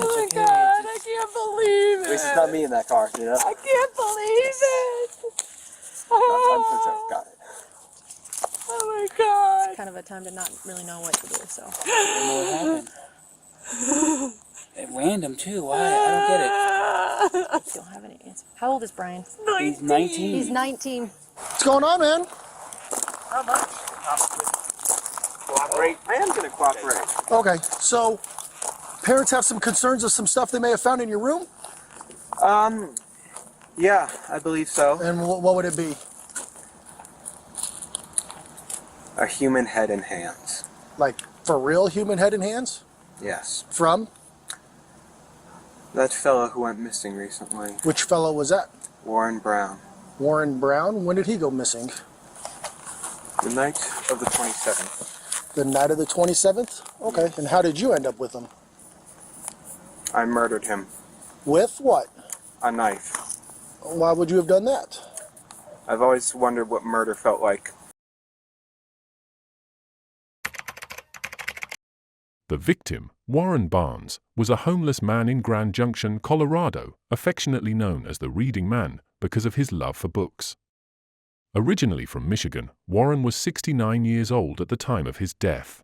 Oh my God, I can't believe it. At least it's not me in that car, you know? I can't believe it. I'm for sure. Got it. Oh my God. It's kind of a time to not really know what to do, so. I don't know what happened. At random, too. Why? I don't get it. I don't have any answer. How old is Brian? He's 19. He's 19. What's going on, man? How much? Cooperate. I am going to cooperate. Okay, so parents have some concerns of some stuff they may have found in your room? Yeah, I believe so. And what would it be? A human head and hands. Like, for real human head and hands? Yes. From? That fellow who went missing recently. Which fellow was that? Warren Brown. Warren Brown? When did he go missing? The night of the 27th. The night of the 27th? Okay, and how did you end up with him? I murdered him. With what? A knife. Why would you have done that? I've always wondered what murder felt like. The victim, Warren Barnes, was a homeless man in Grand Junction, Colorado, affectionately known as the Reading Man because of his love for books. Originally from Michigan, Warren was 69 years old at the time of his death.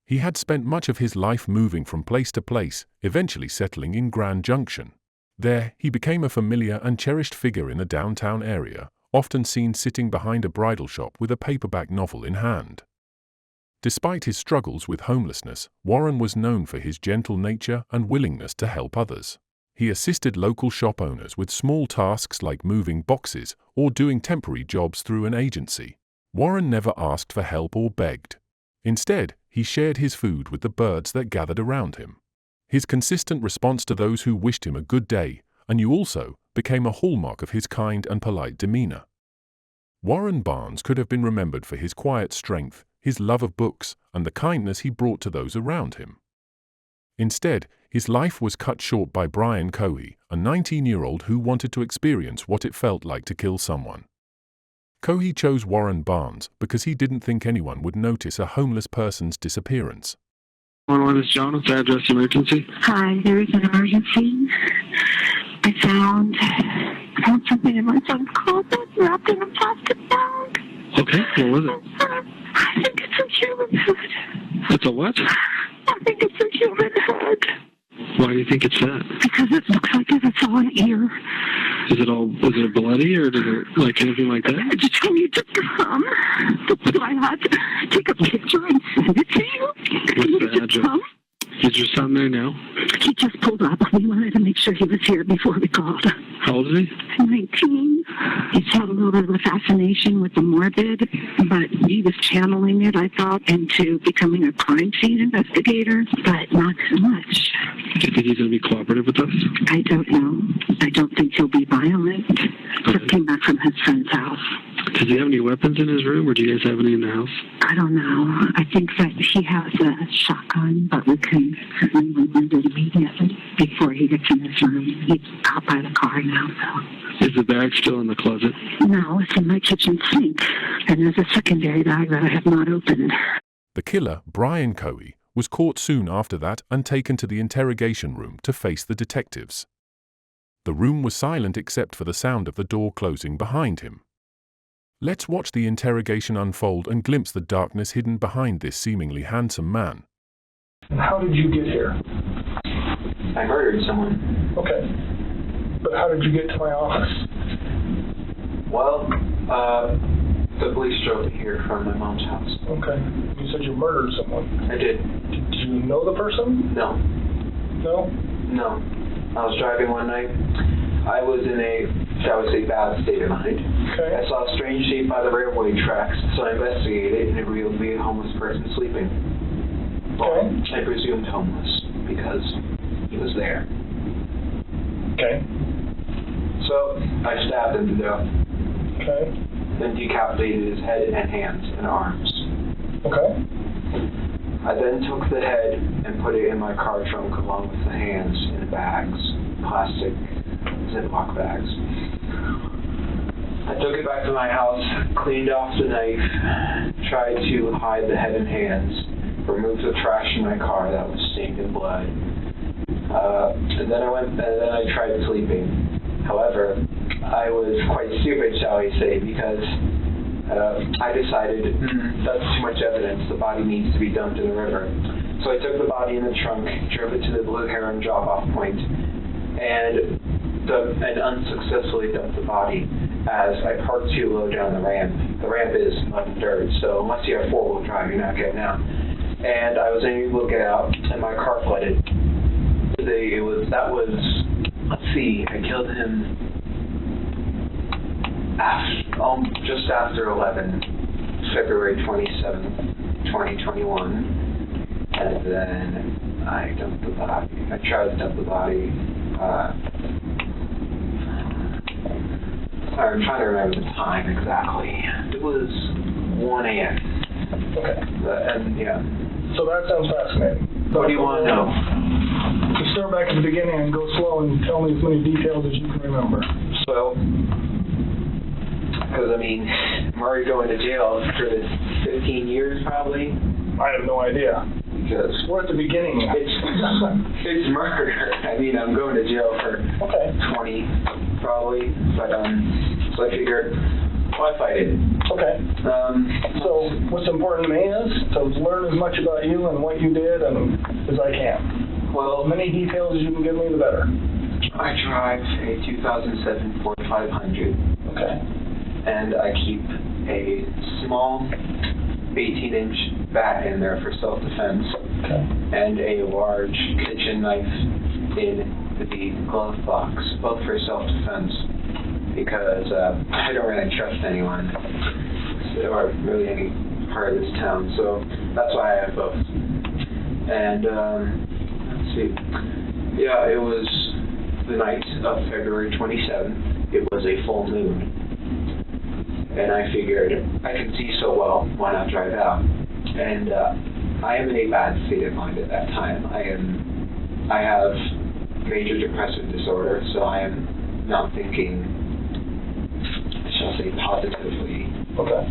He had spent much of his life moving from place to place, eventually settling in Grand Junction. There, he became a familiar and cherished figure in the downtown area, often seen sitting behind a bridal shop with a paperback novel in hand. Despite his struggles with homelessness, Warren was known for his gentle nature and willingness to help others. He assisted local shop owners with small tasks like moving boxes or doing temporary jobs through an agency. Warren never asked for help or begged. Instead, he shared his food with the birds that gathered around him. His consistent response to those who wished him a good day, and you also, became a hallmark of his kind and polite demeanor. Warren Barnes could have been remembered for his quiet strength, his love of books, and the kindness he brought to those around him. Instead, his life was cut short by Brian Cohee, a 19-year-old who wanted to experience what it felt like to kill someone. Cohee chose Warren Barnes because he didn't think anyone would notice a homeless person's disappearance. 111 is John. What's the address emergency? Hi, there is an emergency. I found something in my son's closet wrapped in a plastic bag. Okay, what was it? I think it's a human head. It's a what? I think it's a human head. Why do you think it's that? Because it looks like it's all an ear. Is it bloody or does it like anything like that? I just need to come. So I had to take a picture and send it to you. What's the address? Is your son there now? He just pulled up. We wanted to make sure he was here before we called. How old is he? 19. He's had a little bit of a fascination with the morbid, but he was channeling it, I thought, into becoming a crime scene investigator, but not so much. Do you think he's going to be cooperative with us? I don't know. I don't think he'll be violent. Just came back from his friend's house. Does he have any weapons in his room, or do you guys have any in the house? I don't know. I think that he has a shotgun, but we can certainly remove it immediately before he gets in his room. He's out by the car now, so. Is the bag still in the closet? No, it's in my kitchen sink. And there's a secondary bag that I have not opened. The killer, Brian Cohee, was caught soon after that and taken to the interrogation room to face the detectives. The room was silent except for the sound of the door closing behind him. Let's watch the interrogation unfold and glimpse the darkness hidden behind this seemingly handsome man. How did you get here? I murdered someone. Okay. But how did you get to my office? Well, the police drove here from my mom's house. Okay. You said you murdered someone. I did. Did you know the person? No. No? No. I was driving one night. I was in a, shall we say, bad state of mind. Okay. I saw a strange shape by the railway tracks, so I investigated, and it revealed to be a homeless person sleeping. Well, I presumed homeless, because he was there. Okay. So, I stabbed him to death. Okay. Then decapitated his head and hands and arms. Okay. I then took the head and put it in my car trunk along with the hands in bags, plastic Ziploc bags. I took it back to my house, cleaned off the knife, tried to hide the head and hands, removed the trash in my car that was stained in blood. And then I tried sleeping. However, I was quite stupid, shall we say, because I decided that's too much evidence. The body needs to be dumped in the river. So I took the body in the trunk, drove it to the Blue Heron drop-off point, and unsuccessfly dumped the body as I parked too low down the ramp. The ramp is mud and dirt, so unless you have four-wheel drive, you're not getting out. And I was unable to get out, and my car flooded. Let's see, I killed him just after 11, February 27th, 2021. And then I dumped the body. I tried to dump the body. I'm trying to remember the time exactly. It was 1 a.m. Okay. And yeah. So that sounds fascinating. What do you want to know? To start back at the beginning and go slow and tell me as many details as you can remember. So, because I'm already going to jail for this 15 years probably. I have no idea. Because we're at the beginning. It's murder. I'm going to jail for 20 probably. But so I figured, why fight it? Okay. So what's important to me is to learn as much about you and what you did as I can. Well, as many details as you can give me, the better. I drive a 2007 Ford 500. Okay. And I keep a small 18-inch bat in there for self-defense. Okay. And a large kitchen knife in the glove box, both for self-defense. Because I don't really trust anyone, or really any part of this town, so that's why I have both. And let's see, yeah, it was the night of February 27th. It was a full moon, and I figured I could see so well, why not drive out? And I am in a bad state of mind at that time. I have major depressive disorder, so I am not thinking, shall say, positively. Okay.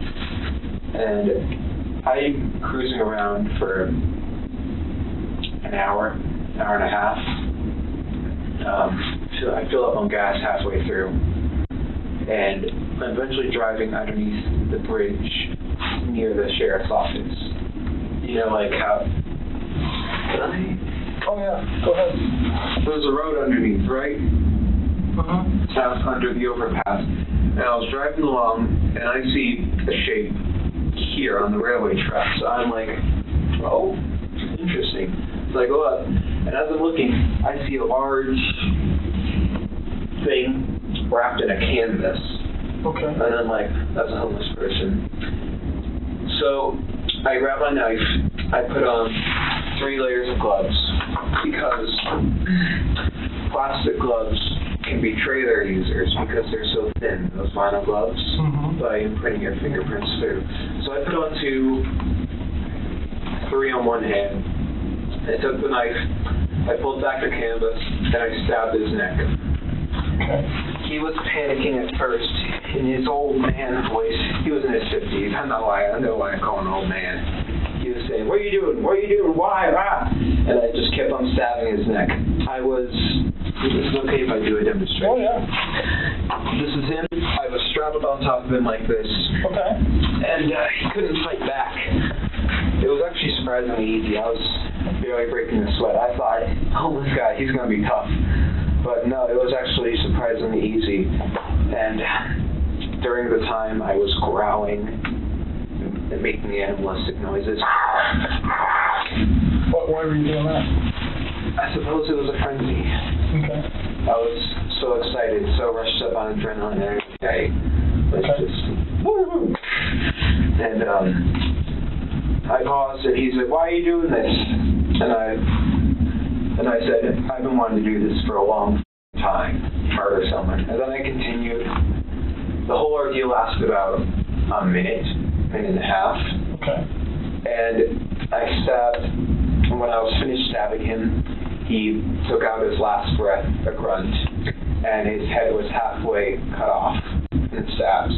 And I'm cruising around for an hour and a half. So I fill up on gas halfway through. And I'm eventually driving underneath the bridge near the sheriff's office. Like how... Can I? Oh, yeah. Go ahead. There's a road underneath, right? Out under the overpass. And I was driving along, and I see a shape here on the railway track. So I'm like, oh, interesting. So I go up, and as I'm looking, I see a large thing wrapped in a canvas. Okay. And I'm like, that's a homeless person. So I grab my knife, I put on 3 layers of gloves, because plastic gloves can betray their users because they're so thin, those vinyl gloves, by imprinting your fingerprints through. So I put on 3 on one hand. I took the knife, I pulled back the canvas, and I stabbed his neck. Okay. He was panicking at first in his old man voice. He was in his 50s. I know why I call him an old man. He was saying, "What are you doing? What are you doing? Why? Ah!" And I just kept on stabbing his neck. It's okay if I do a demonstration. Oh, yeah. This is him. I was straddled on top of him like this. Okay. And he couldn't fight back. It was actually surprisingly easy. I was barely breaking a sweat. I thought, oh, this guy, he's going to be tough. But no, it was actually surprisingly easy. And during the time, I was growling and making the animalistic noises. Why were you doing that? I suppose it was a frenzy. Okay. I was so excited, so rushed up on adrenaline every day. It's just, woo-hoo. And I paused, and he said, "Why are you doing this?" And I said, "I've been wanting to do this for a long time, murder someone." And then I continued. The whole ordeal lasted about a minute and a half. Okay. And I stabbed, and when I was finished stabbing him, he took out his last breath, a grunt, and his head was halfway cut off in stabs.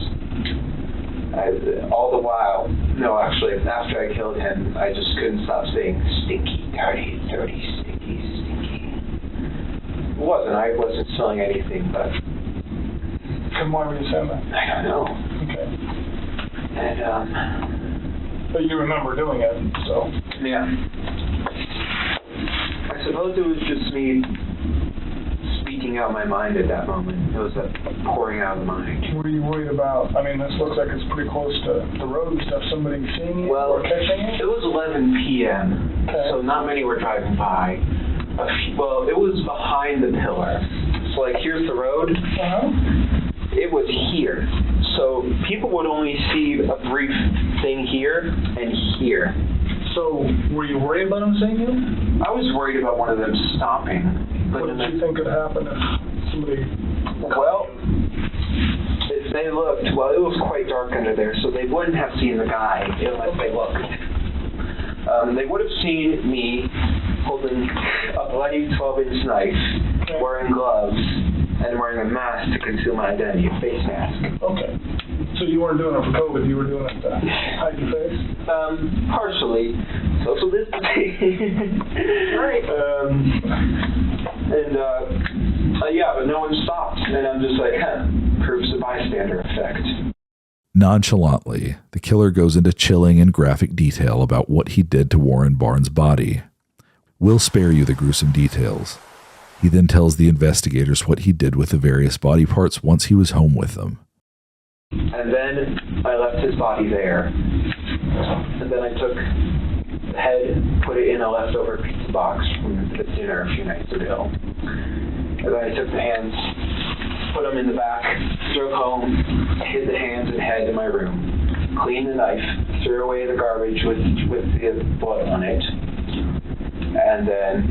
All the while, no, actually, after I killed him, I just couldn't stop saying, "Stinky, dirty, dirty, stinky, stinky." wasn't. I wasn't smelling anything, but And why were you saying that? I don't know. Okay. And But you remember doing it, so. yeah. I suppose it was just me speaking out my mind at that moment. It was a pouring out of the mind. What are you worried about? I mean, this looks like it's pretty close to the road and stuff. Somebody seeing you Well, or catching it you? was 11 p.m., Okay. so not many were driving by. Well, it was behind the pillar. So, like, here's the road. It was here. So people would only see a brief thing here and here. So, were you worried about them seeing you? I was worried about one of them stopping. But What did you think could happen if somebody... well, if they looked, well, it was quite dark under there, so they wouldn't have seen the guy unless they looked. They would have seen me holding a bloody 12-inch knife, wearing gloves, and wearing a mask to conceal my identity, a face mask. Okay. So you weren't doing it for COVID, you were doing it to hide your face? Partially. Social distancing. Right. Yeah, but no one stopped. And I'm just like, proves the bystander effect. Nonchalantly, the killer goes into chilling and graphic detail about what he did to Warren Barnes' body. We'll spare you the gruesome details. He then tells the investigators what he did with the various body parts once he was home with them. And then I left his body there. And then I took the head, put it in a leftover pizza box from the dinner a few nights ago. And then I took the hands, put them in the back, drove home, hid the hands and head in my room, cleaned the knife, threw away the garbage with the blood on it, and then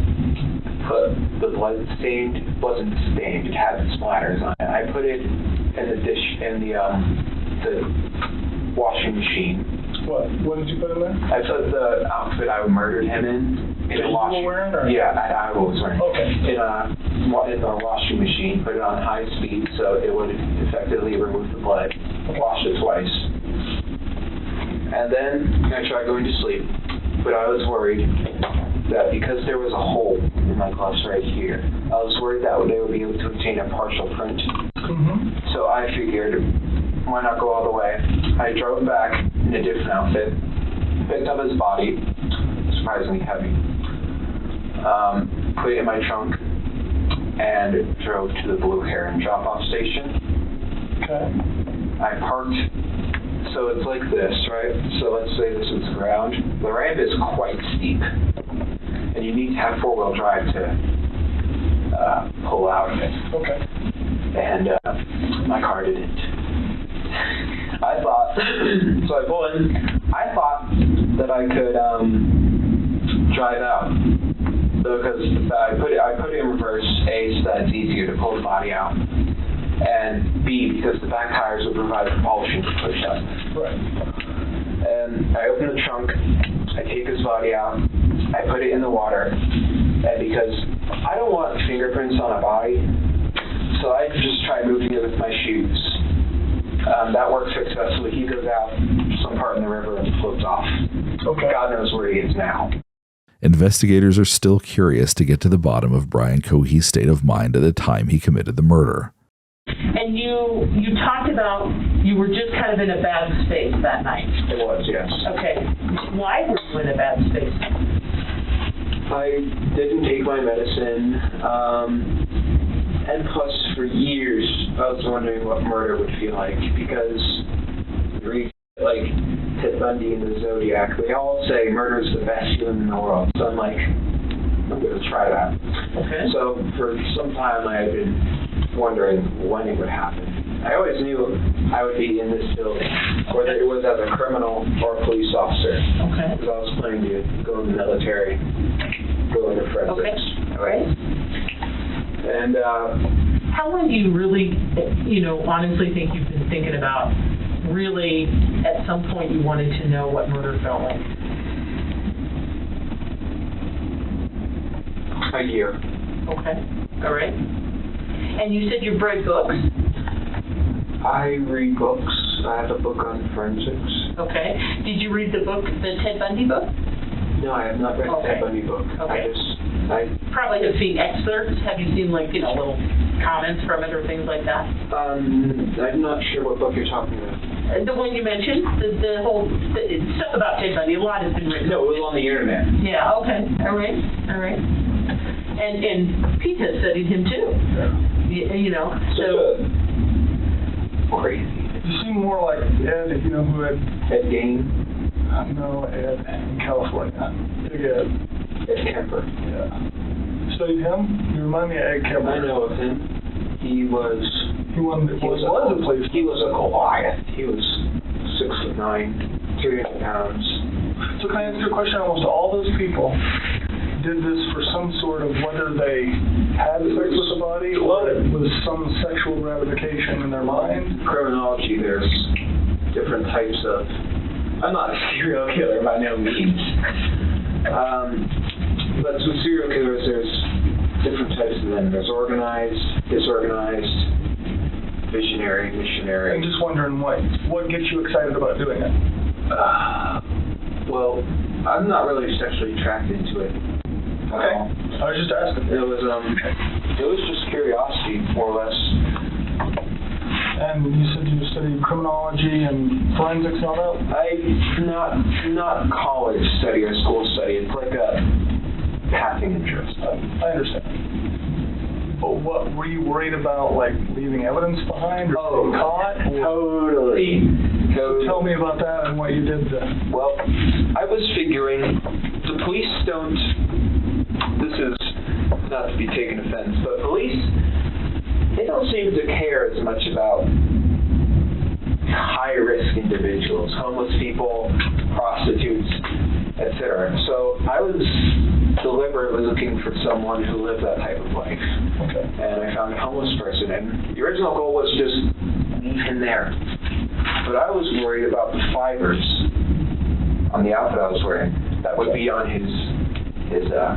put the blood-stained, wasn't stained, it had splatters on it. I put it in the the washing machine. What did you put in there? I put the outfit I murdered him in a washing. Wearing, or? Yeah, I was wearing. Okay. In the washing machine, put it on high speed so it would effectively remove the blood. Washed it twice. And then I tried going to sleep, but I was worried that because there was a hole in my gloves right here, I was worried that they would be able to obtain a partial print. Mm-hmm. So I figured, why not go all the way? I drove back in a different outfit, picked up his body, surprisingly heavy, put it in my trunk, and drove to the Blue Heron drop-off station. Okay. I parked, so it's like this, right? So let's say this is the ground. The ramp is quite steep, and you need to have four-wheel drive to pull out of it. Okay. And my car didn't. I thought, so I pull in, I thought that I could drive out. Because I put it in reverse, A, so that it's easier to pull the body out, and B, because the back tires would provide propulsion to push up. Right. And I open the trunk, I take his body out, I put it in the water, and because I don't want fingerprints on a body, so I just try moving it with my shoes. That works successfully. He goes out some part in the river and floats off. Okay. God knows where he is now. Investigators are still curious to get to the bottom of Brian Cohee's state of mind at the time he committed the murder. And you talked about you were just kind of in a bad space that night. It was, yes. Okay. Why were you in a bad space? I didn't take my medicine, and plus for years I was wondering what murder would feel like, because like Ted Bundy and the Zodiac, they all say murder is the best feeling in the world. So I'm like, I'm going to try that. Okay. So for some time I had been wondering when it would happen. I always knew I would be in this building, whether it was as a criminal or a police officer. Okay. Because I was planning to go in the military, go into forensics. Okay. All right. And how long do you really, honestly think you've been thinking about really at some point you wanted to know what murder felt like? A year. Okay. All right. And you said you've read books? I read books. I have a book on forensics. Okay. Did you read the book, the Ted Bundy book? No, I have not read the Ted Bundy book. Okay. I just I probably have seen excerpts. Have you seen, like, little comments from it or things like that? I'm not sure what book you're talking about. The one you mentioned, the whole stuff about Ted Bundy, a lot has been written. No, it was on the internet. Yeah, okay, all right. And Pete has studied him too. Yeah. So crazy. You seem more like Ed, if you know who Ed Gein? No, Ed in California. Big Ed. Ed Kemper. Yeah. Studied him? You remind me of Ed Kemper. I know of him. He was a place. He was a Goliath. He was 6'9", 300 pounds. So can I answer your question? Almost all those people did this for some sort of, whether they had sex with the body or it was some sexual gratification in their mind. Criminology, there's different types of. I'm not a serial killer by no means. But with serial killers, there's different types of them. There's organized, disorganized, visionary, missionary. I'm just wondering what gets you excited about doing it? Well, I'm not really sexually attracted to it. Okay. I was just asking. It was just curiosity, more or less. And you said you studied criminology and forensics and all that? Not college study or school study. It's like a passing interest. I understand. But what were you worried about, like leaving evidence behind or being caught? Totally. So tell me about that and what you did then. Well, I was figuring the police don't. This is not to be taken offense, but police, they don't seem to care as much about high-risk individuals, homeless people, prostitutes, etc. So I was deliberately looking for someone who lived that type of life. Okay. And I found a homeless person, and the original goal was just leave him there. But I was worried about the fibers on the outfit I was wearing that would be on his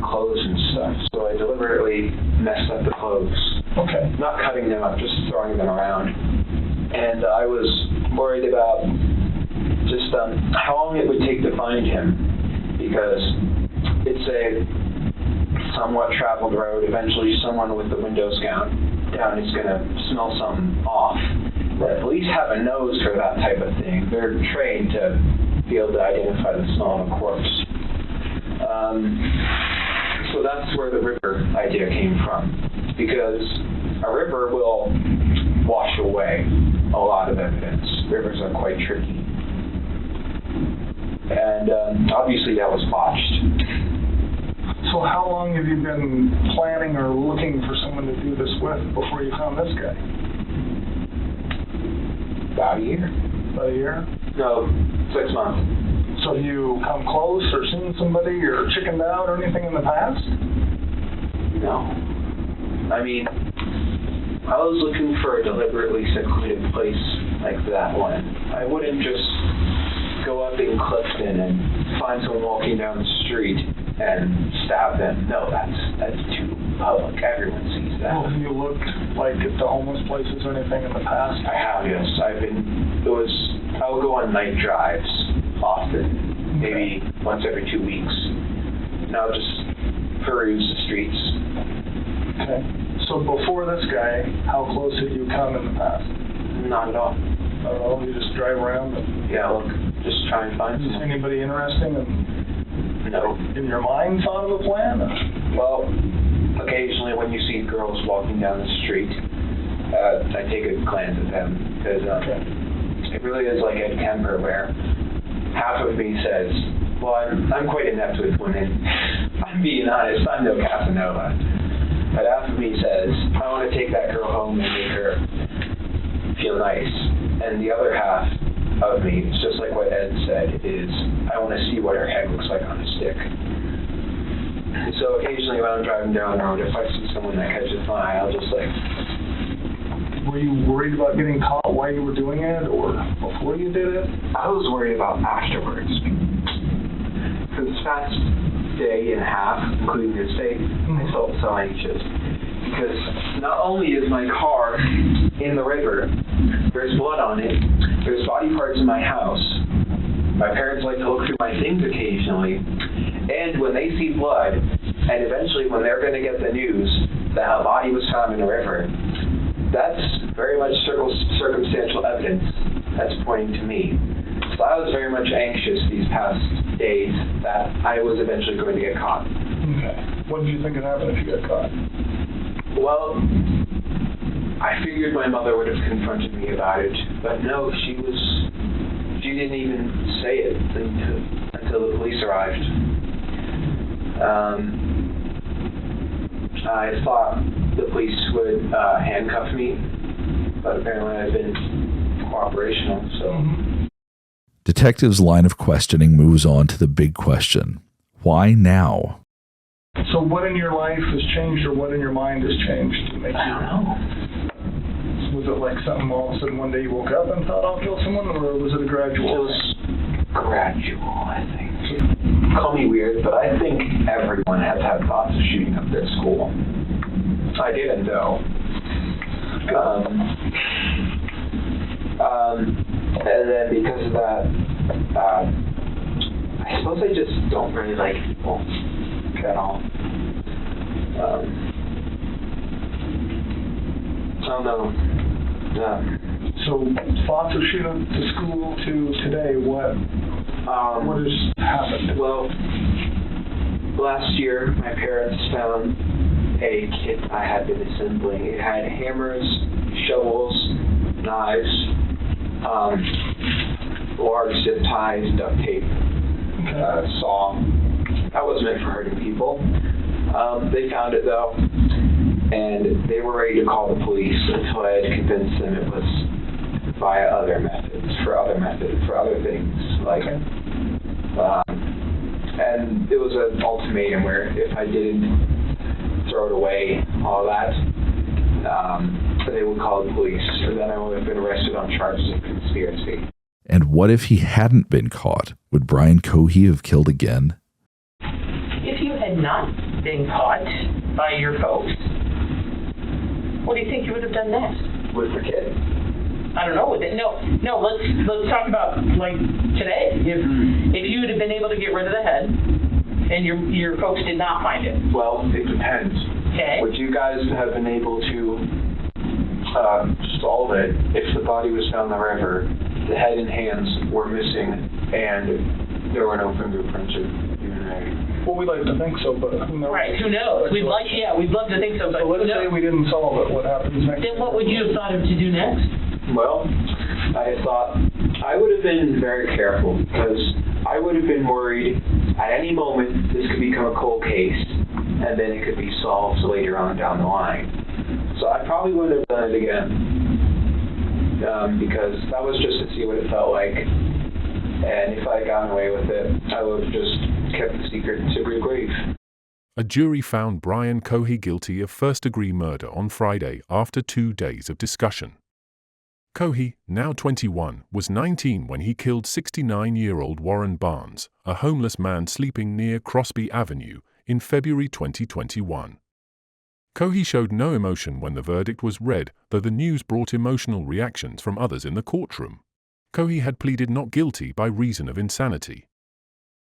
clothes and stuff. So I deliberately messed up the clothes. Okay. Not cutting them up, just throwing them around. And I was worried about just how long it would take to find him, because it's a somewhat traveled road. Eventually someone with the windows down is going to smell something off. The police have a nose for that type of thing. They're trained to be able to identify the smell of a corpse. So that's where the river idea came from, because a river will wash away a lot of evidence. Rivers are quite tricky. And obviously that was botched. So how long have you been planning or looking for someone to do this with before you found this guy? About a year. About a year? No, 6 months. So have you come close or seen somebody or chickened out or anything in the past? No. I mean, I was looking for a deliberately secluded place like that one. I wouldn't just go up in Clifton and find someone walking down the street and stab them. No, that's too public. Everyone sees that. Well, have you looked like at the homeless places or anything in the past? I have, yes. I would go on night drives often, maybe once every 2 weeks. And I would just peruse the streets. Okay. So before this guy, how close had you come in the past? Not at all. Not at all? You just drive around? Yeah, look, just try and find someone. Anybody interesting No. in your mind thought of a plan? Well, occasionally when you see girls walking down the street, I take a glance at them, because it really is like Ed Kemper, where half of me says, well, I'm quite inept with women. I'm being honest, I'm no Casanova. But half of me says, I want to take that girl home and make her feel nice. And the other half of me, it's just like what Ed said, is I want to see what her head looks like on a stick. And so occasionally when I'm driving down the road, if I see someone that catches my eye, I'll just like... Were you worried about getting caught while you were doing it, or before you did it? I was worried about afterwards. For this past day and a half, including this day, I felt so anxious. Because not only is my car in the river, there's blood on it, there's body parts in my house, my parents like to look through my things occasionally, and when they see blood, And eventually, when they're going to get the news that a body was found in a river, that's very much circumstantial evidence that's pointing to me. So I was very much anxious these past days that I was eventually going to get caught. Okay. What did you think would happen if you got caught? Well, I figured my mother would have confronted me about it, but no, she didn't even say it until the police arrived. I thought the police would handcuff me, but apparently I've been cooperational, so... Detective's line of questioning moves on to the big question. Why now? So what in your life has changed, or what in your mind has changed to make I don't know. Was it like something all of a sudden one day you woke up and thought I'll kill someone, or was it a gradual? It was gradual, I think. Call me weird, but I think everyone has had thoughts of shooting up their school. I didn't though. And then because of that, I suppose I just don't really like people at all. I don't know. So thoughts of shooting up the school to today, what has happened? Well, last year my parents found a kit I had been assembling. It had hammers, shovels, knives, large zip ties, duct tape, saw. That was meant for hurting people. They found it though, and they were ready to call the police until I had convinced them it was via other methods, for other things, like, and it was an ultimatum where if I didn't throw it away, all that, they would call the police, or then I would have been arrested on charges of conspiracy. And what if he hadn't been caught? Would Brian Cohee have killed again? If you had not been caught by your folks, what do you think you would have done next? With the kid? I don't know. No. Let's talk about like today. If you would have been able to get rid of the head, and your folks did not find it. Well, it depends. Okay. Would you guys have been able to solve it if the body was found in the river, the head and hands were missing, and there were no fingerprints or human hair? Well, we'd like to think so, but who knows? Right, who knows? We'd love to think so, but so let's say we didn't solve it. What happens next? Then what would you have thought of to do next? Well, I thought I would have been very careful, because I would have been worried at any moment this could become a cold case, and then it could be solved later on down the line. So I probably would have done it again, because that was just to see what it felt like. And if I had gotten away with it, I would have just kept the secret to the grave. A jury found Brian Cohee guilty of first-degree murder on Friday after 2 days of discussion. Cohee, now 21, was 19 when he killed 69-year-old Warren Barnes, a homeless man sleeping near Crosby Avenue, in February 2021. Cohee showed no emotion when the verdict was read, though the news brought emotional reactions from others in the courtroom. Cohee had pleaded not guilty by reason of insanity.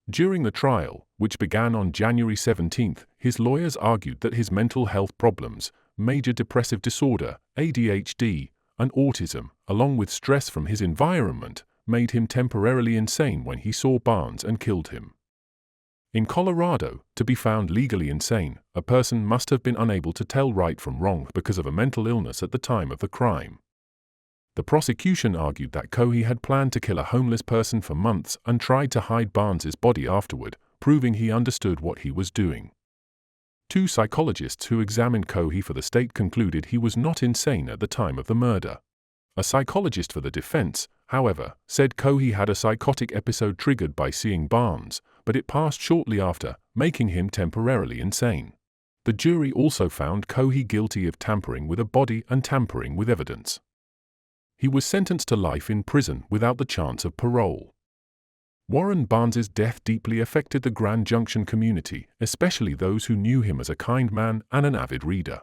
During the trial, which began on January 17th, his lawyers argued that his mental health problems, major depressive disorder, ADHD, and autism, along with stress from his environment, made him temporarily insane when he saw Barnes and killed him. In Colorado, to be found legally insane, a person must have been unable to tell right from wrong because of a mental illness at the time of the crime. The prosecution argued that Cohee had planned to kill a homeless person for months and tried to hide Barnes's body afterward, proving he understood what he was doing. 2 psychologists who examined Cohee for the state concluded he was not insane at the time of the murder. A psychologist for the defense, however, said Cohee had a psychotic episode triggered by seeing Barnes, but it passed shortly after, making him temporarily insane. The jury also found Cohee guilty of tampering with a body and tampering with evidence. He was sentenced to life in prison without the chance of parole. Warren Barnes's death deeply affected the Grand Junction community, especially those who knew him as a kind man and an avid reader.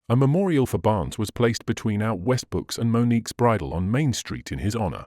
A memorial for Barnes was placed between Out West Books and Monique's Bridal on Main Street in his honor.